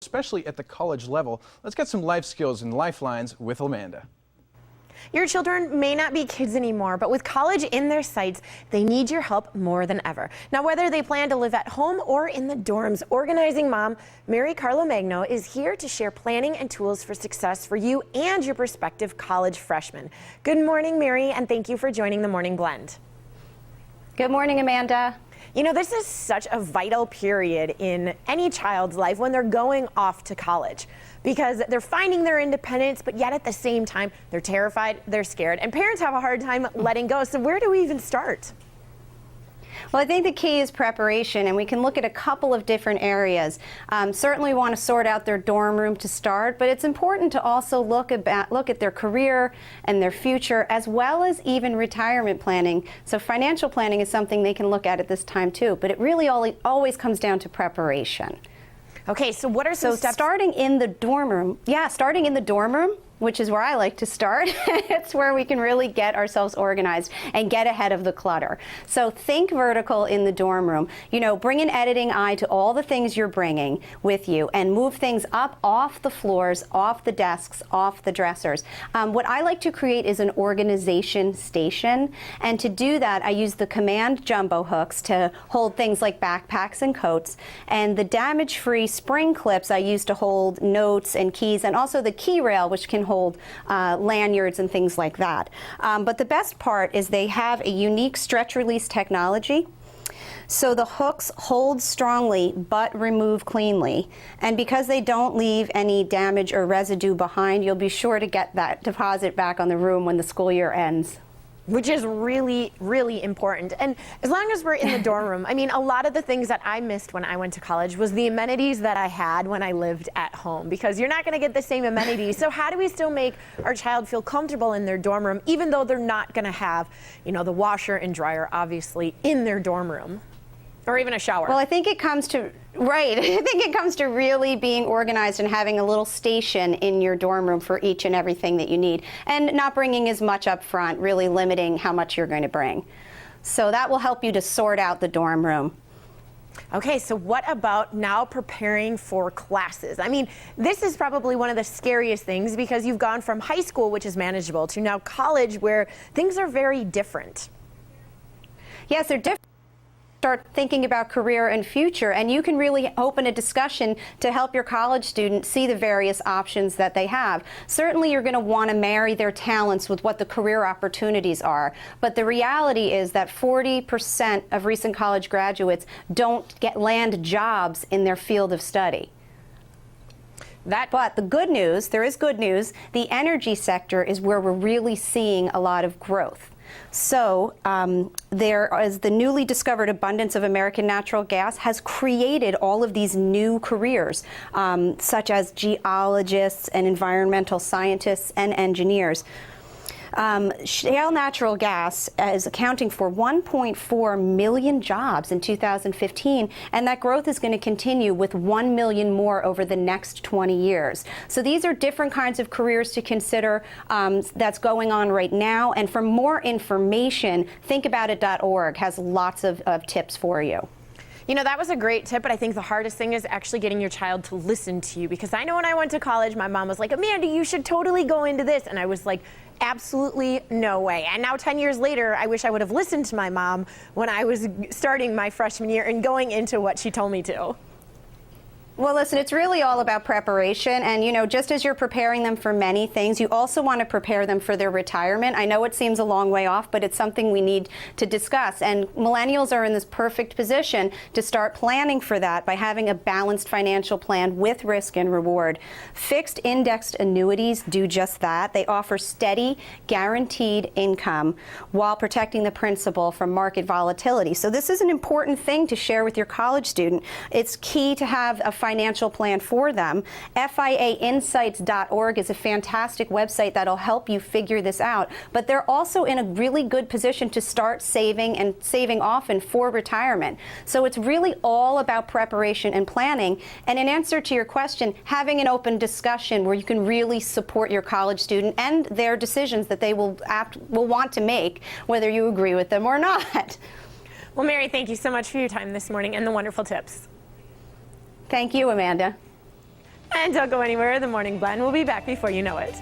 especially at the college level. Let's get some life skills and lifelines with Amanda. Your children may not be kids anymore, but with college in their sights, they need your help more than ever. Now, whether they plan to live at home or in the dorms, organizing mom Mary Carlo-Magno is here to share planning and tools for success for you and your prospective college freshmen. Good morning, Mary, and thank you for joining the Morning Blend. Good morning, Amanda. You know, this is such a vital period in any child's life when they're going off to college, because they're finding their independence, but yet at the same time, they're terrified, they're scared, and parents have a hard time letting go. So where do we even start? Well, I think the key is preparation, and we can look at a couple of different areas. Certainly want to sort out their dorm room to start, but it's important to also look at their career and their future, as well as even retirement planning. So financial planning is something they can look at this time too, but it really always comes down to preparation. Okay, so what are some steps? Starting in the dorm room, which is where I like to start. It's where we can really get ourselves organized and get ahead of the clutter. So think vertical in the dorm room. You know, bring an editing eye to all the things you're bringing with you and move things up off the floors, off the desks, off the dressers. What I like to create is an organization station. And to do that, I use the Command jumbo hooks to hold things like backpacks and coats. And the damage-free spring clips I use to hold notes and keys, and also the key rail, which can hold lanyards and things like that. But the best part is they have a unique stretch release technology. So the hooks hold strongly but remove cleanly. And because they don't leave any damage or residue behind, you'll be sure to get that deposit back on the room when the school year ends. Which is really, really important. And as long as we're in the dorm room, I mean, a lot of the things that I missed when I went to college was the amenities that I had when I lived at home, because you're not going to get the same amenities. So how do we still make our child feel comfortable in their dorm room, even though they're not going to have, you know, the washer and dryer, obviously, in their dorm room? Or even a shower. Well, I think it comes to, right, I think it comes to really being organized and having a little station in your dorm room for each and everything that you need, and not bringing as much up front, really limiting how much you're going to bring. So that will help you to sort out the dorm room. Okay, so what about now preparing for classes? I mean, this is probably one of the scariest things, because you've gone from high school, which is manageable, to now college, where things are very different. Yes, they're different. Start thinking about career and future, and you can really open a discussion to help your college student see the various options that they have. Certainly you're going to want to marry their talents with what the career opportunities are, but the reality is that 40% of recent college graduates don't land jobs in their field of study. But the good news, there is good news, the energy sector is where we're really seeing a lot of growth. So there is the newly discovered abundance of American natural gas has created all of these new careers, such as geologists and environmental scientists and engineers. Shale natural gas is accounting for 1.4 million jobs in 2015, and that growth is going to continue with 1 million more over the next 20 years. So these are different kinds of careers to consider that's going on right now. And for more information, thinkaboutit.org has lots of tips for you. You know, that was a great tip, but I think the hardest thing is actually getting your child to listen to you, because I know when I went to college, my mom was like, Amanda, you should totally go into this. And I was like, absolutely no way. And now 10 years later, I wish I would have listened to my mom when I was starting my freshman year and going into what she told me to. Well, listen, it's really all about preparation. And, you know, just as you're preparing them for many things, you also want to prepare them for their retirement. I know it seems a long way off, but it's something we need to discuss. And millennials are in this perfect position to start planning for that by having a balanced financial plan with risk and reward. Fixed indexed annuities do just that. They offer steady, guaranteed income while protecting the principal from market volatility. So this is an important thing to share with your college student. It's key to have a financial plan for them. FIAinsights.org is a fantastic website that'll help you figure this out. But they're also in a really good position to start saving, and saving often for retirement. So it's really all about preparation and planning. And in answer to your question, having an open discussion where you can really support your college student and their decisions that they will want to make, whether you agree with them or not. Well, Mary, thank you so much for your time this morning and the wonderful tips. Thank you, Amanda. And don't go anywhere. The Morning Blend will be back before you know it.